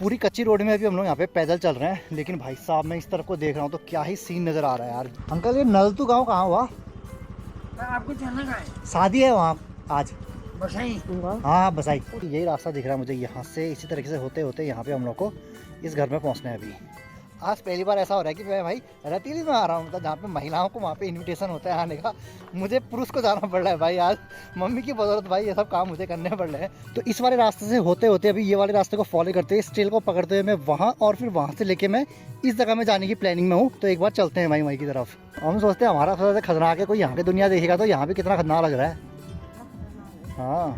पूरी कच्ची रोड में अभी हम लोग यहाँ पे पैदल चल रहे हैं, लेकिन भाई साहब मैं इस तरफ को देख रहा हूँ तो क्या ही सीन नज़र आ रहा है यार। अंकल ये नलतू गाँव कहाँ हुआ? आपको चलना कहाँ है? शादी है वहाँ आज। बसाई। हाँ हाँ बसाई। यही रास्ता दिख रहा है मुझे यहाँ से, इसी तरीके से होते होते यहाँ पे हम लोग को इस घर में पहुँचना है अभी। आज पहली बार ऐसा हो रहा है कि मैं भाई रतीली में आ रहा हूँ, मतलब जहाँ पे महिलाओं को वहाँ पे इनविटेशन होता है आने का, मुझे पुरुष को जाना पड़ रहा है भाई। आज मम्मी की बदौलत भाई ये सब काम मुझे करने पड़ रहे हैं। तो इस वाले रास्ते से होते होते अभी ये वाले रास्ते को फॉलो करते हुए इस ट्रेल को पकड़ते हुए मैं वहाँ, और फिर वहाँ से लेके मैं इस जगह में जाने की प्लानिंग में हूँ। तो एक बार चलते हैं भाई वहीं की तरफ। हम सोचते हैं हमारा सबसे खतरनाक है, कोई यहाँ की दुनिया देखेगा तो यहाँ भी कितना खतरनाक लग रहा है। हाँ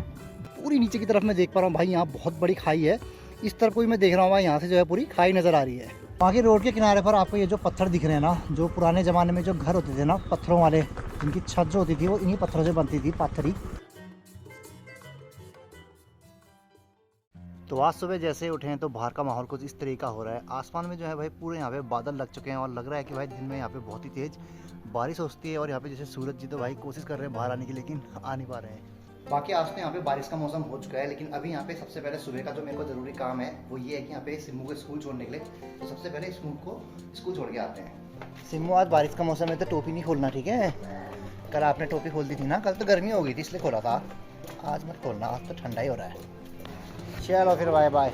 पूरी नीचे की तरफ मैं देख पा रहा हूँ भाई, यहाँ बहुत बड़ी खाई है। इस तरफ कोई मैं देख रहा हूँ भाई, यहाँ से जो है पूरी खाई नज़र आ रही है। बाकी रोड के किनारे पर आपको ये जो पत्थर दिख रहे हैं ना, जो पुराने ज़माने में जो घर होते थे ना पत्थरों वाले, जिनकी छत जो होती थी वो इन्हीं पत्थरों से बनती थी, पत्थरी। तो आज सुबह जैसे उठे हैं तो बाहर का माहौल कुछ इस तरीके का हो रहा है। आसमान में जो है भाई पूरे यहाँ पे बादल लग चुके हैं और लग रहा है कि भाई दिन में यहाँ पे बहुत ही तेज़ बारिश होती है। और यहाँ पे जैसे सूरज जी तो भाई कोशिश कर रहे हैं बाहर आने की, लेकिन आ नहीं पा रहे हैं। बाकी आज तो यहाँ पे बारिश का मौसम हो चुका है, लेकिन अभी यहाँ पे सबसे पहले सुबह का जो मेरे को ज़रूरी काम है वो ये है कि यहाँ पे सिम्मू को स्कूल छोड़ने के लिए, तो सबसे पहले स्कूल को स्कूल छोड़ के आते हैं। सिम्मू आज बारिश का मौसम है तो टोपी नहीं खोलना, ठीक है? कल आपने टोपी खोल दी थी ना, कल तो गर्मी हो गई थी इसलिए खोला था, आज मत खोलना, आज तो ठंडा ही हो रहा है। चलो फिर बाय बाय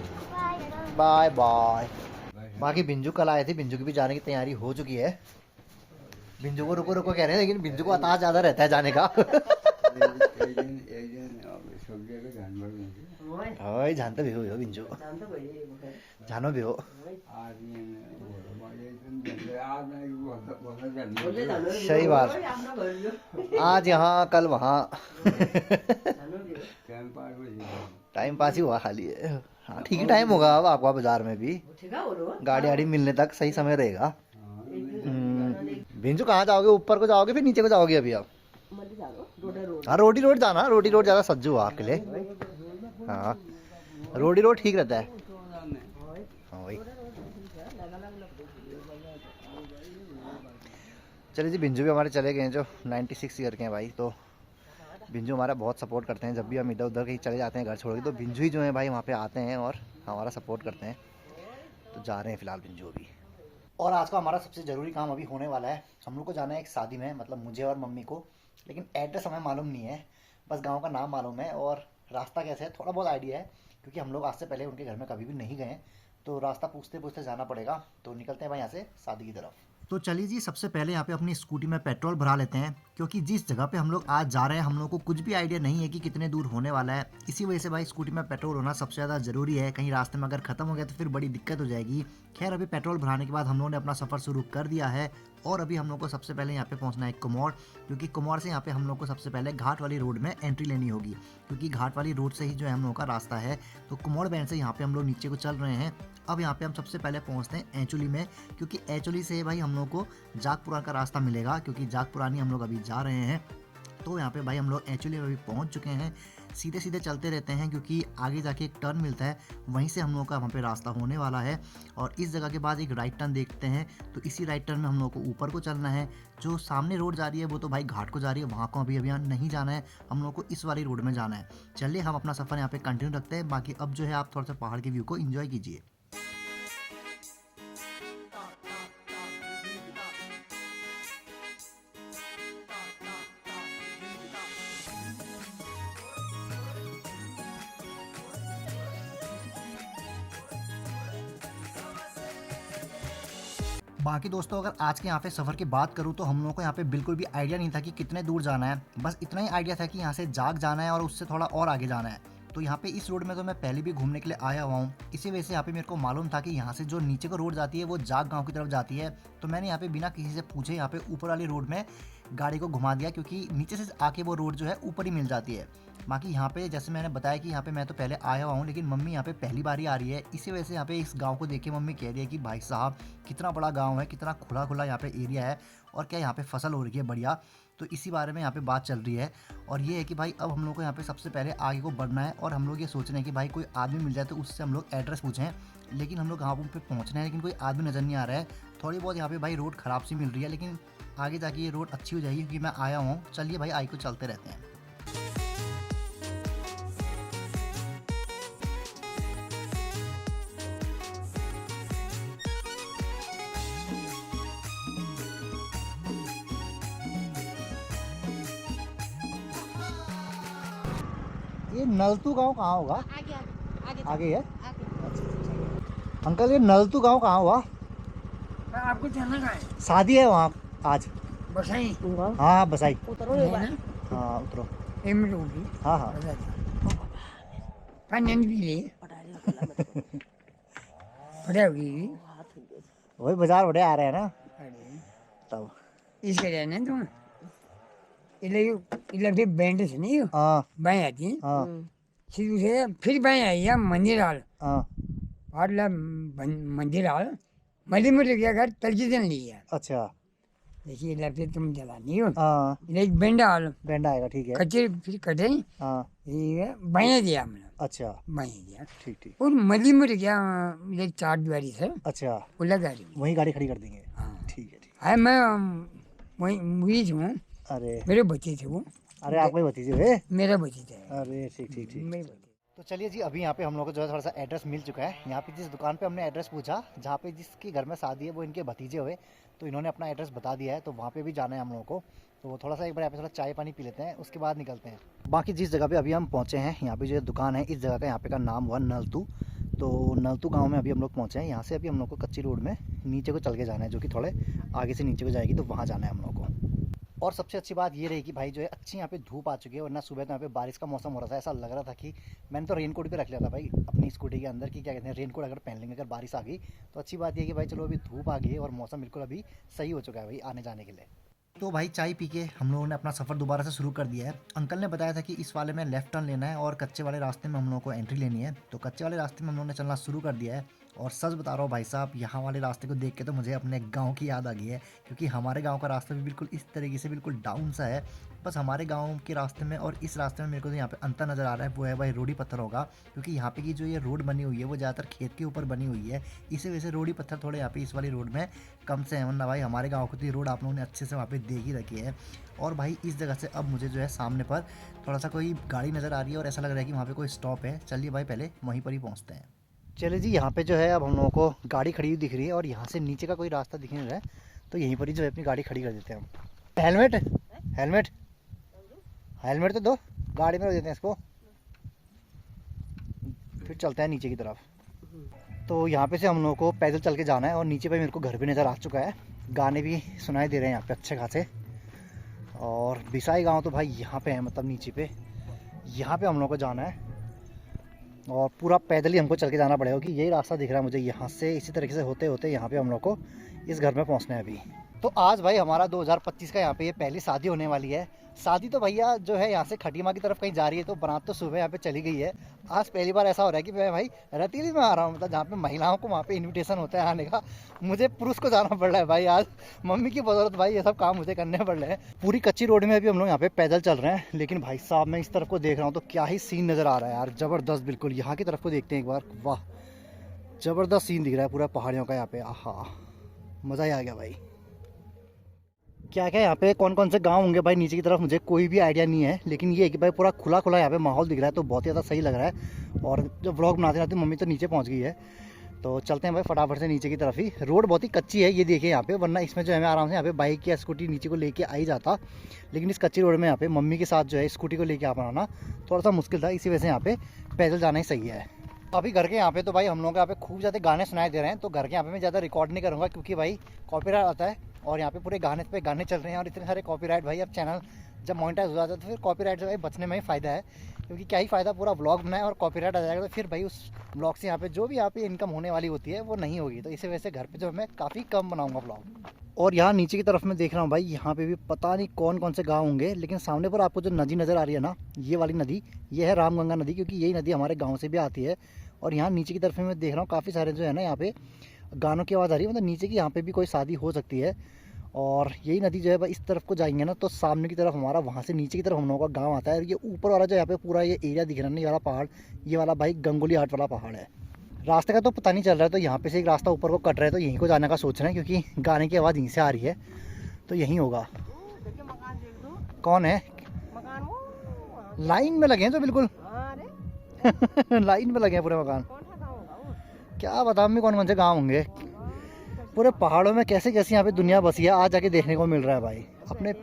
बाय बाय। बाकी बिंजू कल आए थे, बिंजू की भी जाने की तैयारी हो चुकी है। बिंजू को रुको रुको कह रहे हैं, लेकिन बिंजू को अताश ज़्यादा रहता है जाने का। हाँ जानते भी हो बिंजू, जानो भी हो। सही बात, आज यहाँ कल वहाँ। टाइम पास ही हुआ खाली है। हाँ ठीक ही टाइम होगा अब आपका बाजार में भी, गाड़ी आड़ी मिलने तक सही समय रहेगा। बिंजू कहाँ जाओगे, ऊपर को जाओगे फिर नीचे को जाओगे अभी आप? हाँ रोडी रोड जाना, रोडी रोड ज़्यादा सज्जू हुआ आपके लिए। हाँ रोडी रोड ठीक रहता है। हाँ वही। चलिए जी, बिंजू भी हमारे चले गए हैं जो 96 ईयर के हैं भाई। तो बिंजू हमारा बहुत सपोर्ट करते हैं, जब भी हम इधर उधर कहीं चले जाते हैं घर छोड़ के तो बिंजू ही जो है भाई वहाँ पे आते हैं और हमारा सपोर्ट करते हैं। तो जा रहे हैं फ़िलहाल बिंजू अभी। और आज का हमारा सबसे ज़रूरी काम अभी होने वाला है। हम लोग को जाना है एक शादी में, मतलब मुझे और मम्मी को, लेकिन एड्रेस हमें मालूम नहीं है, बस गांव का नाम मालूम है और रास्ता कैसे है थोड़ा बहुत आइडिया है, क्योंकि हम लोग आज से पहले उनके घर में कभी भी नहीं गए, तो रास्ता पूछते पूछते जाना पड़ेगा। तो निकलते हैं भाई यहाँ से शादी की तरफ। तो चलिए जी, सबसे पहले यहाँ पे अपनी स्कूटी में पेट्रोल भरा लेते हैं, क्योंकि जिस जगह पे हम लोग आज जा रहे हैं हम लोग को कुछ भी आइडिया नहीं है कि कितने दूर होने वाला है। इसी वजह से भाई स्कूटी में पेट्रोल होना सबसे ज़्यादा ज़रूरी है, कहीं रास्ते में अगर ख़त्म हो गया तो फिर बड़ी दिक्कत हो जाएगी। खैर अभी पेट्रोल भराने के बाद हम लोगों ने अपना सफ़र शुरू कर दिया है और अभी हम लोग को सबसे पहले यहाँ पे पहुँचना है कुमौर, क्योंकि कुमौर से यहाँ पे हम लोग को सबसे पहले घाट वाली रोड में एंट्री लेनी होगी, क्योंकि घाट वाली रोड से ही जो है हम लोग का रास्ता है। तो कुमौर बैंड से यहाँ पे हम लोग नीचे को चल रहे हैं। अब यहाँ पे हम सबसे पहले पहुँचते हैं एचोली में, क्योंकि एचोली से भाई हम लोग को जागपुरा का रास्ता मिलेगा, क्योंकि जागपुरानी हम लोग अभी जा रहे हैं। तो यहाँ पे भाई हम लोग एचोली में अभी पहुँच चुके हैं। सीधे सीधे चलते रहते हैं, क्योंकि आगे जाके एक टर्न मिलता है, वहीं से हम लोग का वहाँ पे रास्ता होने वाला है। और इस जगह के बाद एक राइट टर्न देखते हैं, तो इसी राइट टर्न में हम लोग को ऊपर को चलना है। जो सामने रोड जा रही है वो तो भाई घाट को जा रही है, वहाँ को अभी अभियान नहीं जाना है, हम लोग को इस वाली रोड में जाना है। चलिए हम अपना सफ़र यहाँ पे कंटिन्यू रखते हैं। बाकी अब जो है आप थोड़ा सा पहाड़ के व्यू को इन्जॉय कीजिए। बाकी दोस्तों, अगर आज के यहाँ पे सफ़र की बात करूँ तो हम लोगों को यहाँ पे बिल्कुल भी आइडिया नहीं था कि कितने दूर जाना है। बस इतना ही आइडिया था कि यहाँ से जाग जाना है और उससे थोड़ा और आगे जाना है। तो यहाँ पे इस रोड में तो मैं पहले भी घूमने के लिए आया हुआ हूँ, इसी वजह से यहाँ पे मेरे को मालूम था कि यहाँ से जो नीचे को रोड जाती है वो जाग गाँव की तरफ जाती है। तो मैंने यहाँ पे बिना किसी से पूछे यहाँ पे ऊपर वाली रोड में गाड़ी को घुमा दिया, क्योंकि नीचे से आके वो रोड जो है ऊपर ही मिल जाती है। बाकी यहाँ पे जैसे मैंने बताया कि यहाँ पे मैं तो पहले आया हुआ हूँ, लेकिन मम्मी यहाँ पे पहली बार ही आ रही है। इसी वजह से यहाँ पे इस गांव को देख के मम्मी कह रही है कि भाई साहब कितना बड़ा गांव है, कितना खुला खुला यहाँ पे एरिया है और क्या यहाँ पे फसल हो रही है बढ़िया। तो इसी बारे में यहाँ पे बात चल रही है। और ये है कि भाई अब हम लोग को यहाँ पे सबसे पहले आगे को बढ़ना है और हम लोग ये सोच रहे हैं कि भाई कोई आदमी मिल जाए तो उससे हम लोग एड्रेस पूछें, लेकिन हम लोग यहाँ पे पहुँचना है लेकिन कोई आदमी नज़र नहीं आ रहा है। थोड़ी बहुत यहाँ पे भाई रोड ख़राब सी मिल रही है, लेकिन आगे जाके ये रोड अच्छी हो जाएगी, क्योंकि मैं आया हूँ। चलिए भाई आगे को चलते रहते हैं। ये नलतू गांव कहाँ होगा? आगे आगे आगे है। आगे। अच्छा। अंकल ये नलतू गांव कहाँ हुआ? आपको चलना कहाँ है? शादी है वहाँ आज। बसाई हाँ बसाई। उतरो है रे ना? हाँ उतरो। 1 मिनट होगी। हाँ हाँ। बता दो। पानी भी ले। पड़ा होगी। वही बाजार बड़े आ रहे हैं ना अरे तब। इसके लिए ना तुम इलेक्ट्रिक बैंड से नहीं हाँ बाएं आती है हाँ सीधू से फिर बाएं आई या मंदिर हाल हाँ। पाटला मंदिर हाल मंदिर में गया घर तलकी दिन लिया अच्छा। देखिए इलेक्ट्रिक तुम जलानी हो हाँ एक बैंड हाल बैंड आएगा ठीक है। कच्चे फिर कटे हाँ ये बाएं दिया हमने अच्छा बाएं दिया ठीक ठीक। और मंदिर में गया ये 4 द्वारी से अच्छा वो लगा रही वहीं गाड़ी खड़ी कर देंगे। हाँ ठीक है ठीक। है मैं वही वही हूँ अरे मेरे बच्चे थे वो अरे आप ही भतीजे हुए? मेरा बच्चे थे अरे ठीक ठीक ठीक। मेरे बच्चे तो चलिए जी अभी यहाँ पे हम लोग को जो है थोड़ा सा एड्रेस मिल चुका है। यहाँ पे जिस दुकान पे हमने एड्रेस पूछा जहाँ पे जिसके घर में शादी है वो इनके भतीजे हुए, तो इन्होंने अपना एड्रेस बता दिया है, तो वहाँ पे भी जाना है हम लोगों को। तो वो थोड़ा सा एक बार यहाँ पे थोड़ा चाय पानी पी लेते हैं उसके बाद निकलते हैं। बाकी जिस जगह पे अभी हम पहुँचे हैं यहाँ पे जो दुकान है इस जगह का यहाँ पे का नाम हुआ नलतू। तो नलतू गाँव में अभी हम लोग पहुँचे हैं। यहाँ से अभी हम लोग को कच्ची रोड में नीचे को चल के जाना है, जो कि थोड़े आगे से नीचे को जाएगी, तो वहाँ जाना है हम लोग को। और सबसे अच्छी बात ये रही कि भाई जो है अच्छी यहाँ पे धूप आ चुकी है, वरना सुबह तो यहाँ पे बारिश का मौसम हो रहा था। ऐसा लग रहा था कि मैंने तो रेनकोट भी रख लिया था भाई अपनी स्कूटी के अंदर कि क्या कहते हैं रेनकोट अगर पहन लेंगे अगर बारिश आ गई तो अच्छी बात ये कि भाई चलो अभी धूप आ गई है और मौसम बिल्कुल अभी सही हो चुका है भाई आने जाने के लिए। तो भाई चाय पी के हम लोगों ने अपना सफ़र दोबारा से शुरू कर दिया है। अंकल ने बताया था कि इस वाले में लेफ्ट टर्न लेना है और कच्चे वाले रास्ते में हम लोगों को एंट्री लेनी है। तो कच्चे वाले रास्ते में हम लोगों ने चलना शुरू कर दिया है और सच बता रहा हूँ भाई साहब यहाँ वाले रास्ते को देख के तो मुझे अपने गांव की याद आ गई है, क्योंकि हमारे गांव का रास्ता भी बिल्कुल इस तरीके से बिल्कुल डाउन सा है। बस हमारे गांव के रास्ते में और इस रास्ते में मेरे को तो यहाँ पे अंतर नज़र आ रहा है, वो है भाई रोडी पत्थर होगा, क्योंकि यहाँ पे की जो ये रोड बनी हुई है वो ज़्यादातर खेत के ऊपर बनी हुई है। इसी वजह से रोडी पत्थर थोड़े यहाँ पे इस वाली रोड में कम से है, वरना भाई हमारे गाँव को तो ये रोड आप लोगों ने अच्छे से वहाँ पे देख ही रखी है। और भाई इस जगह से अब मुझे जो है सामने पर थोड़ा सा कोई गाड़ी नज़र आ रही है और ऐसा लग रहा है कि वहाँ पे कोई स्टॉप है। चलिए भाई पहले वहीं पर ही पहुँचते हैं। चलिए जी यहाँ पे जो है अब हम लोगों को गाड़ी खड़ी हुई दिख रही है और यहाँ से नीचे का कोई रास्ता दिख नहीं रहा है, तो यहीं पर ही जो है अपनी गाड़ी खड़ी कर देते हैं हम। हेलमेट हेलमेट हेलमेट तो दो, गाड़ी में रख देते हैं इसको, फिर चलते हैं नीचे की तरफ। तो यहाँ पे से हम लोगों को पैदल चल के जाना है और नीचे पे मेरे को घर भी नज़र आ चुका है, गाने भी सुनाई दे रहे हैं यहाँ पे अच्छे खासे। और बिसाई गांव तो भाई यहाँ पे है, मतलब नीचे पे यहाँ पे हम लोग को जाना है और पूरा पैदल ही हमको चल के जाना पड़ेगा, क्योंकि यही रास्ता दिख रहा है मुझे यहाँ से। इसी तरीके से होते होते यहाँ पे हम लोग को इस घर में पहुँचना है अभी। तो आज भाई हमारा 2025 का यहाँ पे ये पहली शादी होने वाली है। शादी तो भैया जो है यहाँ से खटीमा की तरफ कहीं जा रही है, तो बारात तो सुबह यहाँ पे चली गई है। आज पहली बार ऐसा हो रहा है कि मैं भाई रतीली में आ रहा हूँ, मतलब जहाँ पे महिलाओं को वहाँ पे इनविटेशन होता है आने का, मुझे पुरुष को जाना पड़ रहा है भाई। आज मम्मी की बदौलत भाई ये सब काम मुझे करने पड़ रहे हैं। पूरी कच्ची रोड में अभी हम लोग यहाँ पे पैदल चल रहे हैं, लेकिन भाई साहब मैं इस तरफ को देख रहा हूँ तो क्या ही सीन नज़र आ रहा है यार, ज़बरदस्त बिल्कुल। यहाँ की तरफ को देखते हैं एक बार, वाह ज़बरदस्त सीन दिख रहा है पूरा पहाड़ियों का यहाँ पे। आहा मज़ा ही आ गया भाई। क्या क्या यहाँ पे कौन कौन से गांव होंगे भाई नीचे की तरफ मुझे कोई भी आइडिया नहीं है, लेकिन ये है कि भाई पूरा खुला खुला यहाँ पे माहौल दिख रहा है, तो बहुत ही ज़्यादा सही लग रहा है। और जब व्लॉग बनाते बनाते मम्मी तो नीचे पहुँच गई है, तो चलते हैं भाई फटाफट से नीचे की तरफ ही। रोड बहुत ही कच्ची है ये देखिए यहाँ पे, वरना इसमें जो है मैं आराम से यहाँ पे बाइक या स्कूटी नीचे को लेके आ ही जाता, लेकिन इस कच्ची रोड में यहाँ पे मम्मी के साथ जो है स्कूटी को लेके आ पाना थोड़ा सा मुश्किल था, इसी वजह से यहाँ पे पैदल जाना ही सही है। अभी घर के यहाँ पे तो भाई हम लोग यहाँ पे खूब ज़्यादा गाने सुनाई दे रहे हैं, तो घर के यहाँ पे मैं ज़्यादा रिकॉर्ड नहीं करूँगा, क्योंकि भाई कॉपीराइट आता है और यहाँ पे पूरे गाने पे गाने चल रहे हैं और इतने सारे कॉपीराइट भाई। अब चैनल जब मोनेटाइज हो जाता है तो फिर कॉपीराइट से भाई बचने में ही फ़ायदा है, क्योंकि क्या ही फ़ायदा पूरा व्लॉग बनाए और कॉपीराइट आ जाएगा तो फिर भाई उस व्लॉग से यहाँ पे जो भी यहाँ पे इनकम होने वाली होती है वो नहीं होगी। तो इसी वजह से घर पे जो मैं काफ़ी कम बनाऊँगा व्लॉग। और यहाँ नीचे की तरफ मैं देख रहा हूँ भाई, यहाँ पे भी पता नहीं कौन कौन से गाँव होंगे, लेकिन सामने पर आपको जो नदी नज़र आ रही है ना, ये वाली नदी, ये है रामगंगा नदी, क्योंकि यही नदी हमारे गाँव से भी आती है। और यहाँ नीचे की तरफ मैं देख रहा हूँ काफ़ी सारे जो है ना यहाँ पे गानों की आवाज़ आ रही है, मतलब नीचे की यहाँ पे भी कोई शादी हो सकती है। और यही नदी जो है भाई इस तरफ को जाएंगे ना तो सामने की तरफ हमारा, वहाँ से नीचे की तरफ हम लोगों का गांव आता है। ये ऊपर वाला जो यहाँ पे पूरा ये एरिया दिख रहा है ना, ये वाला पहाड़, ये वाला भाई गंगोली हाट वाला पहाड़ है। रास्ते का तो पता नहीं चल रहा है, तो यहाँ पे से एक रास्ता ऊपर को कट रहा है, तो यहीं को जाने का सोच रहे हैं, क्योंकि गाने की आवाज़ यहीं से आ रही है, तो यहीं होगा। कौन है? लाइन में लगे हैं तो बिल्कुल लाइन में लगे हैं पूरे मकान। क्या बताऊँ मैं कौन कौन से गाँव होंगे। पूरे पहाड़ों में कैसे कैसे यहाँ पे दुनिया बसी है, आज जाके देखने को मिल रहा है भाई अपने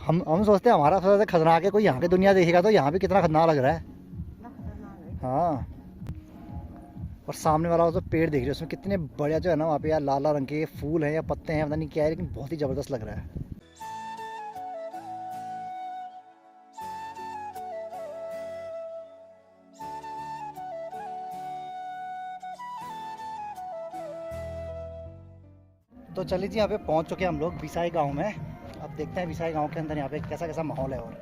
हम सोचते हैं हमारा सबसे खतरनाक है, कोई यहाँ की दुनिया देखेगा तो यहाँ भी कितना खतरनाक लग रहा है। हाँ, और सामने वाला जो पेड़ देख रहे हो उसमें कितने बढ़िया जो है ना वहाँ पे यार लाल लाल रंग के फूल हैं या पत्ते हैं, पता नहीं क्या है, लेकिन बहुत ही ज़बरदस्त लग रहा है। तो चलिए जी, यहाँ पे पहुँच चुके हैं हम लोग बिसाई गांव में। अब देखते हैं बिसाई गांव के अंदर यहाँ पे कैसा कैसा माहौल है। और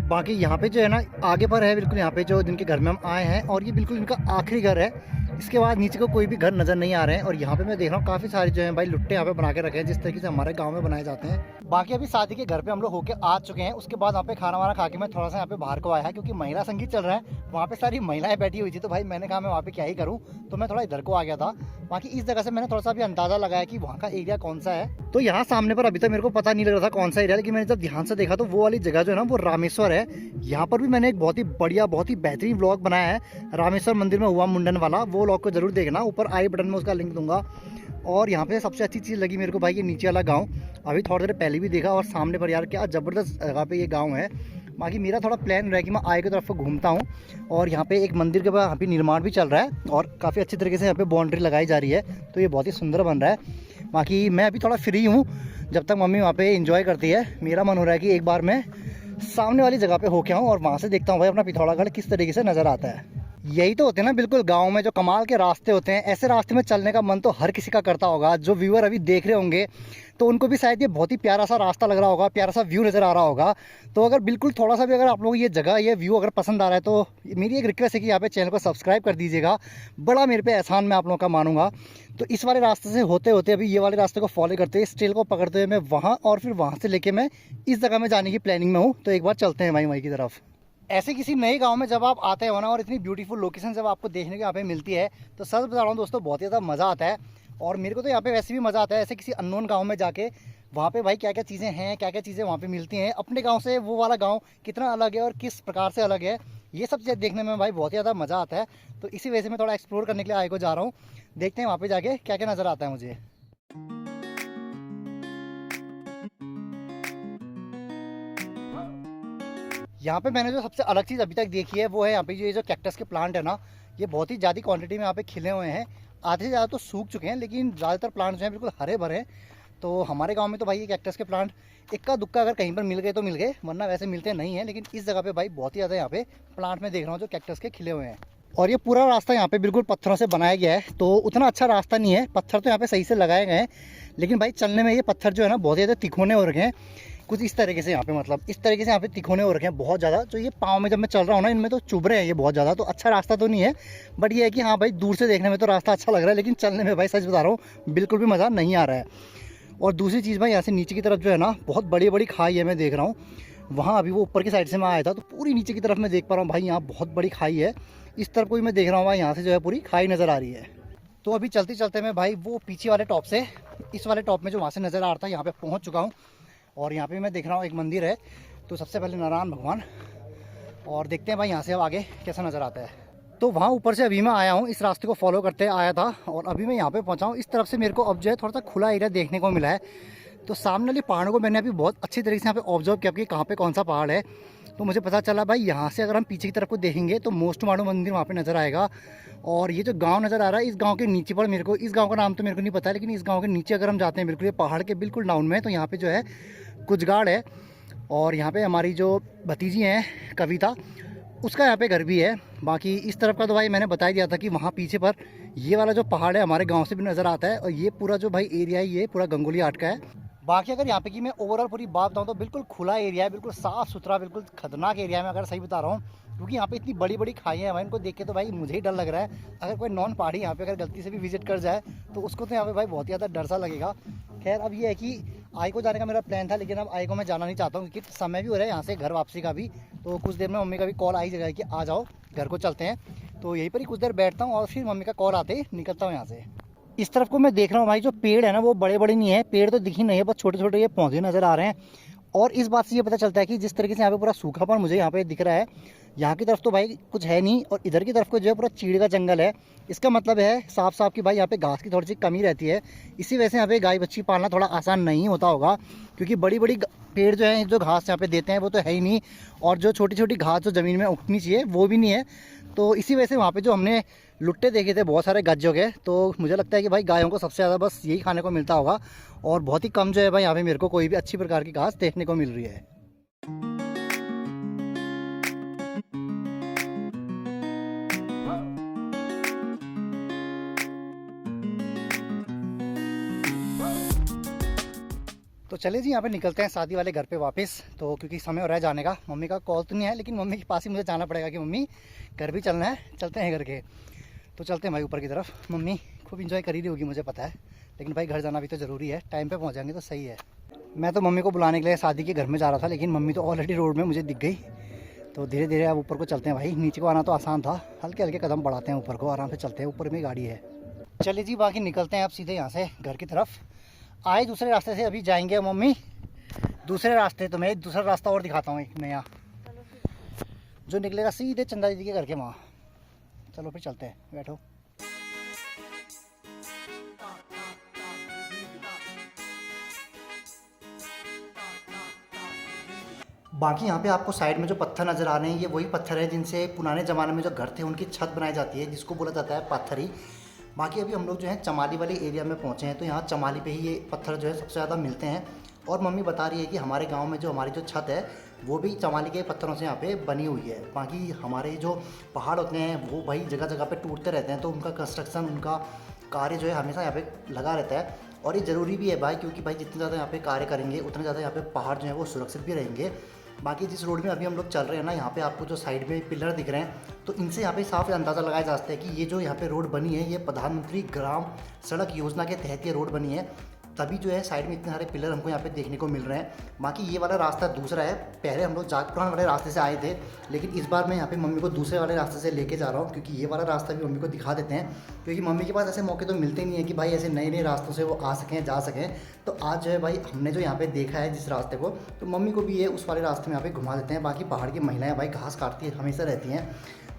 बाकी यहाँ पे जो है ना आगे पर है बिल्कुल, यहाँ पे जो जिनके घर में हम आए हैं, और ये बिल्कुल इनका आखिरी घर है। इसके बाद नीचे को कोई भी घर नज़र नहीं आ रहे हैं। और यहाँ पे मैं देख रहा हूँ काफ़ी सारे जो हैं भाई लुट्टे यहाँ पे बना के रखे हैं, जिस तरीके से हमारे गांव में बनाए जाते हैं। बाकी अभी शादी के घर पे हम लोग होके आ चुके हैं। उसके बाद वहाँ पे खाना वाना खा के मैं थोड़ा सा यहाँ पे बाहर को आया है, क्योंकि महिला संगीत चल रहा है। वहाँ पे सारी महिलाएं बैठी हुई थी, तो भाई मैंने कहा मैं वहाँ पे क्या ही करूँ, तो मैं थोड़ा इधर को आ गया था। बाकी इस जगह से मैंने थोड़ा सा भी अंदाजा लगाया कि वहाँ का एरिया कौन सा है। तो यहाँ सामने पर अभी तक मेरे को पता नहीं लग रहा था कौन सा एरिया, लेकिन मैंने जब ध्यान से देखा तो वो वाली जगह जो है ना वो रामेश्वर है। यहाँ पर भी मैंने एक बहुत ही बढ़िया, बहुत ही बेहतरीन व्लॉग बनाया है रामेश्वर मंदिर में हुआ मुंडन वाला। वो व्लॉग को जरूर देखना, ऊपर आई बटन में उसका लिंक दूंगा। और यहाँ पे सबसे अच्छी चीज़ लगी मेरे को भाई ये नीचे वाला गांव, अभी थोड़ी देर पहले भी देखा, और सामने पर यार क्या ज़बरदस्त जगह पे ये गांव है। बाकी मेरा थोड़ा प्लान रहा है कि मैं आगे की तरफ घूमता हूँ, और यहाँ पे एक मंदिर के बाद यहाँ पे निर्माण भी चल रहा है, और काफ़ी अच्छी तरीके से यहाँ पे बाउंड्री लगाई जा रही है, तो ये बहुत ही सुंदर बन रहा है। बाकी मैं अभी थोड़ा फ्री हूँ, जब तक मम्मी वहाँ पे एंजॉय करती है, मेरा मन हो रहा है कि एक बार मैं सामने वाली जगह पे होके आऊँ और वहाँ से देखता हूँ भाई अपना पिथौरागढ़ किस तरीके से नज़र आता है। यही तो होते हैं ना बिल्कुल गांव में जो कमाल के रास्ते होते हैं। ऐसे रास्ते में चलने का मन तो हर किसी का करता होगा। जो व्यूअर अभी देख रहे होंगे तो उनको भी शायद ये बहुत ही प्यारा सा रास्ता लग रहा होगा, प्यारा सा व्यू नज़र आ रहा होगा। तो अगर बिल्कुल थोड़ा सा भी अगर आप लोग ये जगह, ये व्यू अगर पसंद आ रहा है, तो मेरी एक रिक्वेस्ट है कि यहाँ पे चैनल को सब्सक्राइब कर दीजिएगा। बड़ा मेरे पे एहसान मैं आप लोगों का मानूंगा। तो इस वाले रास्ते से होते होते अभी ये वाले रास्ते को फॉलो करते हुए, इस ट्रेल को पकड़ते हुए मैं वहाँ, और फिर वहाँ से लेके मैं इस जगह में जाने की प्लानिंग में हूँ। तो एक बार चलते हैं भाई वहीं की तरफ। ऐसे किसी नए गांव में जब आप आते हो ना, और इतनी ब्यूटीफुल लोकेशन जब आपको देखने को यहाँ पे मिलती है, तो सच बता रहा हूँ दोस्तों, बहुत ही ज़्यादा मज़ा आता है। और मेरे को तो यहाँ पे वैसे भी मज़ा आता है, ऐसे किसी अननोन गांव में जाके वहाँ पे भाई क्या क्या चीज़ें हैं, क्या क्या चीज़ें वहाँ पे मिलती हैं, अपने गांव से वो वाला गांव कितना अलग है और किस प्रकार से अलग है, ये सब चीज़ें देखने में भाई बहुत ही ज़्यादा मज़ा आता है। तो इसी वजह से मैं थोड़ा एक्सप्लोर करने के लिए आगे को जा रहा हूँ। देखते हैं वहाँ पर जाके क्या क्या नज़र आता है मुझे। यहाँ पे मैंने जो सबसे अलग चीज़ अभी तक देखी है वो है यहाँ पे ये जो कैक्टस के प्लांट है ना, ये बहुत ही ज़्यादा क्वांटिटी में यहाँ पे खिले हुए हैं। आधे से ज़्यादा तो सूख चुके हैं, लेकिन ज़्यादातर प्लांट जो हैं बिल्कुल हरे भरे हैं। तो हमारे गांव में तो भाई ये कैक्टस के प्लांट इक्का दुक्का अगर कहीं पर मिल गए तो मिल गए, वरना वैसे मिलते नहीं हैं। लेकिन इस जगह पे भाई बहुत ही ज़्यादा यहाँ पे प्लांट में देख रहा हूँ जो कैक्टस के खिले हुए हैं। और ये पूरा रास्ता यहाँ पे बिल्कुल पत्थरों से बनाया गया है, तो उतना अच्छा रास्ता नहीं है। पत्थर तो यहाँ पे सही से लगाए गए हैं, लेकिन भाई चलने में ये पत्थर जो है ना बहुत ज़्यादा तिकोने हो रखे हैं। कुछ इस तरीके से यहाँ पे, मतलब इस तरीके से यहाँ पे तिकोने हो रखे हैं बहुत ज़्यादा। तो ये पाँव में जब मैं चल रहा हूँ ना, इनमें तो चुभ रहे हैं ये बहुत ज़्यादा। तो अच्छा रास्ता तो नहीं है, बट ये है कि हाँ भाई दूर से देखने में तो रास्ता अच्छा लग रहा है, लेकिन चलने में भाई सच बता रहा हूँ बिल्कुल भी मज़ा नहीं आ रहा है। और दूसरी चीज़ भाई यहाँ से नीचे की तरफ जो है ना बहुत बड़ी बड़ी खाई है, मैं देख रहा हूँ। वहाँ अभी वो ऊपर की साइड से मैं आया था, तो पूरी नीचे की तरफ मैं देख पा रहा हूँ भाई यहाँ बहुत बड़ी खाई है। इस तरफ को भी मैं देख रहा हूँ भाई, यहाँ से जो है पूरी खाई नज़र आ रही है। तो अभी चलते चलते मैं भाई वो पीछे वाले टॉप से इस वाले टॉप में जो वहाँ से नज़र आ रहा था, यहाँ पे पहुँच चुका हूँ। और यहाँ पे मैं देख रहा हूँ एक मंदिर है, तो सबसे पहले नारायण भगवान, और देखते हैं भाई यहाँ से अब आगे कैसा नज़र आता है। तो वहाँ ऊपर से अभी मैं आया हूँ, इस रास्ते को फॉलो करते आया था, और अभी मैं यहाँ पे पहुँचा हूँ। इस तरफ से मेरे को अब जो है थोड़ा सा खुला एरिया देखने को मिला है। तो सामने वाली पहाड़ों को मैंने अभी बहुत अच्छी तरीके से यहाँ पे ऑब्जर्व किया कि कहाँ पे कौन सा पहाड़ है। तो मुझे पता चला भाई यहाँ से अगर हम पीछे की तरफ को देखेंगे तो मोस्टमाडू मंदिर वहाँ पे नज़र आएगा। और ये जो गांव नज़र आ रहा है, इस गांव के नीचे पर मेरे को, इस गांव का नाम तो मेरे को नहीं पता है, लेकिन इस गांव के नीचे अगर हम जाते हैं बिल्कुल ये पहाड़ के बिल्कुल डाउन में, तो यहाँ पे जो है कुचगाड़ है। और यहाँ पे हमारी जो भतीजी हैं कविता, उसका यहाँ पे घर भी है। बाकी इस तरफ का तो भाई मैंने बता ही दिया था कि वहाँ पीछे पर ये वाला जो पहाड़ है हमारे गाँव से भी नज़र आता है। और ये पूरा जो भाई एरिया है ये पूरा गंगोली आर्ट का है। बाकी अगर यहाँ पे की मैं ओवरऑल पूरी बात बताऊँ तो बिल्कुल खुला एरिया है, बिल्कुल साफ़ सुथरा, बिल्कुल खतरनाक एरिया है, मैं अगर सही बता रहा हूँ। क्योंकि यहाँ पे इतनी बड़ी बड़ी खाइयाँ हैं भाई, इनको देख के तो भाई मुझे ही डर लग रहा है। अगर कोई नॉन पहाड़ी यहाँ पे अगर गलती से भी विजिट कर जाए तो उसको तो यहाँ पे भाई बहुत ही ज़्यादा डर सा लगेगा। खैर अब ये है कि आई को जाने का मेरा प्लान था, लेकिन अब आई को मैं जाना नहीं चाहता हूँ, क्योंकि समय भी हो रहा है यहाँ से घर वापसी का भी। तो कुछ देर में मम्मी का भी कॉल आई जाएगा कि आ जाओ घर को चलते हैं। तो यहीं पर ही कुछ देर बैठता हूँ और फिर मम्मी का कॉल आते ही निकलता हूँ यहाँ से। इस तरफ को मैं देख रहा हूँ भाई, जो पेड़ है ना वो बड़े बड़े नहीं है, पेड़ तो दिख ही नहीं है, बस छोटे छोटे ये पौधे नज़र आ रहे हैं। और इस बात से ये पता चलता है कि जिस तरीके से यहाँ पे पूरा सूखापन मुझे यहाँ पे दिख रहा है, यहाँ की तरफ तो भाई कुछ है नहीं, और इधर की तरफ को जो है पूरा चीड़ का जंगल है। इसका मतलब है साफ साफ कि भाई यहाँ पे घास की थोड़ी सी कमी रहती है। इसी वजह से यहाँ पे गाय बच्ची पालना थोड़ा आसान नहीं होता होगा, क्योंकि बड़ी बड़ी पेड़ जो है जो घास यहाँ पे देते हैं वो तो है ही नहीं, और जो छोटी छोटी घास जो ज़मीन में उगनी चाहिए वो भी नहीं है। तो इसी वजह से वहाँ पे जो हमने लुट्टे देखे थे बहुत सारे गज्जों के, तो मुझे लगता है कि भाई गायों को सबसे ज़्यादा बस यही खाने को मिलता होगा, और बहुत ही कम जो है भाई यहाँ पे मेरे को कोई भी अच्छी प्रकार की घास देखने को मिल रही है। तो चलिए जी यहाँ पे निकलते हैं शादी वाले घर पे वापस। तो क्योंकि समय हो रहा है जाने का, मम्मी का कॉल तो नहीं है, लेकिन मम्मी के पास ही मुझे जाना पड़ेगा कि मम्मी घर भी चलना है, चलते हैं घर के। तो चलते हैं भाई ऊपर की तरफ। मम्मी खूब इंजॉय कर ही रही होगी मुझे पता है, लेकिन भाई घर जाना भी तो ज़रूरी है, टाइम पे पहुँचाएंगे तो सही है। मैं तो मम्मी को बुलाने के लिए शादी के घर में जा रहा था, लेकिन मम्मी तो ऑलरेडी रोड में मुझे दिख गई। तो धीरे धीरे अब ऊपर को चलते हैं भाई, नीचे को आना तो आसान था, हल्के हल्के कदम बढ़ाते हैं ऊपर को, आराम से चलते हैं, ऊपर में गाड़ी है। चलिए जी बाकी निकलते हैं अब सीधे यहाँ से घर की तरफ। आए दूसरे रास्ते से, अभी जाएंगे मम्मी दूसरे रास्ते। तो मैं एक दूसरा रास्ता और दिखाता हूँ, एक नया जो निकलेगा सीधे चंदा दीदी के घर के वहाँ। चलो फिर चलते हैं, बैठो। बाकी यहाँ पे आपको साइड में जो पत्थर नज़र आ रहे हैं, ये वही पत्थर है जिनसे पुराने ज़माने में जो घर थे उनकी छत बनाई जाती है, जिसको बोला जाता है पत्थरी। बाकी अभी हम लोग जो है चमाली वाली एरिया में पहुँचे हैं, तो यहाँ चमाली पे ही ये पत्थर जो है सबसे ज़्यादा मिलते हैं। और मम्मी बता रही है कि हमारे गांव में जो हमारी जो छत है वो भी चमाली के पत्थरों से यहाँ पे बनी हुई है। बाकी हमारे जो पहाड़ होते हैं वो भाई जगह जगह पे टूटते रहते हैं, तो उनका कंस्ट्रक्शन, उनका कार्य जो है हमेशा यहाँ पे लगा रहता है। और ये ज़रूरी भी है भाई, क्योंकि भाई जितने ज़्यादा यहाँ पे कार्य करेंगे उतने ज़्यादा यहाँ पे पहाड़ जो है वो सुरक्षित भी रहेंगे। बाकी जिस रोड में अभी हम लोग चल रहे हैं ना, यहाँ पे आपको जो साइड में पिलर दिख रहे हैं, तो इनसे यहाँ पे साफ अंदाज़ा लगाया जा सकता है कि ये जो यहाँ पे रोड बनी है ये प्रधानमंत्री ग्राम सड़क योजना के तहत ये रोड बनी है, तभी जो है साइड में इतने सारे पिलर हमको यहाँ पे देखने को मिल रहे हैं। बाकी ये वाला रास्ता दूसरा है, पहले हम लोग जागपुरान वाले रास्ते से आए थे, लेकिन इस बार मैं यहाँ पे मम्मी को दूसरे वाले रास्ते से लेके जा रहा हूँ, क्योंकि ये वाला रास्ता भी मम्मी को दिखा देते हैं, क्योंकि मम्मी के पास ऐसे मौके तो मिलते नहीं है कि भाई ऐसे नए नए रास्तों से वो आ सकें जा सकें। तो आज जो है भाई हमने जो यहाँ पे देखा है जिस रास्ते को, तो मम्मी को भी ये उस वाले रास्ते में यहाँ पे घुमा देते हैं। बाकी पहाड़ की महिलाएँ भाई घास काटती हमेशा रहती हैं।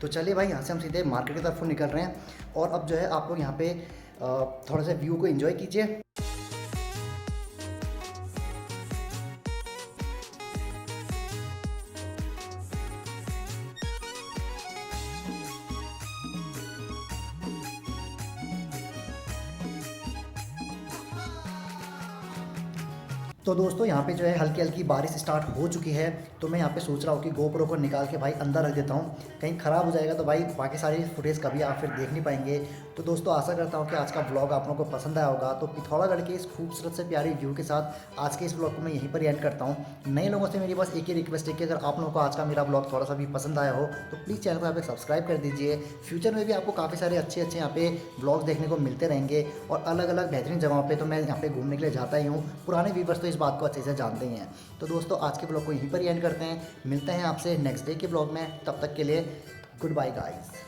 तो चलिए भाई यहाँ से हम सीधे मार्केट की तरफ निकल रहे हैं, और अब जो है आप लोग यहाँ पे थोड़ा सा व्यू को एंजॉय कीजिए। तो दोस्तों यहाँ पे जो है हल्की हल्की बारिश स्टार्ट हो चुकी है, तो मैं यहाँ पे सोच रहा हूँ कि गोप्रो को निकाल के भाई अंदर रख देता हूँ, कहीं ख़राब हो जाएगा तो भाई बाकी सारी फुटेज कभी आप फिर देख नहीं पाएंगे। तो दोस्तों आशा करता हूँ कि आज का व्लॉग आप लोगों को पसंद आया होगा। तो पिथौरागढ़ के इस खूबसूरत से प्यारी व्यू के साथ आज के इस व्लॉग को मैं यहीं पर एंड करता हूँ। नए लोगों से मेरी बस एक ही रिक्वेस्ट है कि अगर आप लोगों को आज का मेरा व्लॉग थोड़ा सा भी पसंद आया हो तो प्लीज़ चैनल को यहाँ पे सब्सक्राइब कर दीजिए। फ्यूचर में भी आपको काफ़ी सारे अच्छे अच्छे यहाँ पे व्लॉग देखने को मिलते रहेंगे, और अलग अलग बेहतरीन जगहों पर तो मैं यहाँ पे घूमने के लिए जाता ही हूँ। पुराने व्यूवर्स तो इस बात को अच्छे से जानते ही हैं। तो दोस्तों आज के ब्लॉग को यहीं पर ही एंड करते हैं, मिलते हैं आपसे नेक्स्ट डे के ब्लॉग में, तब तक के लिए गुड बाय गाइस।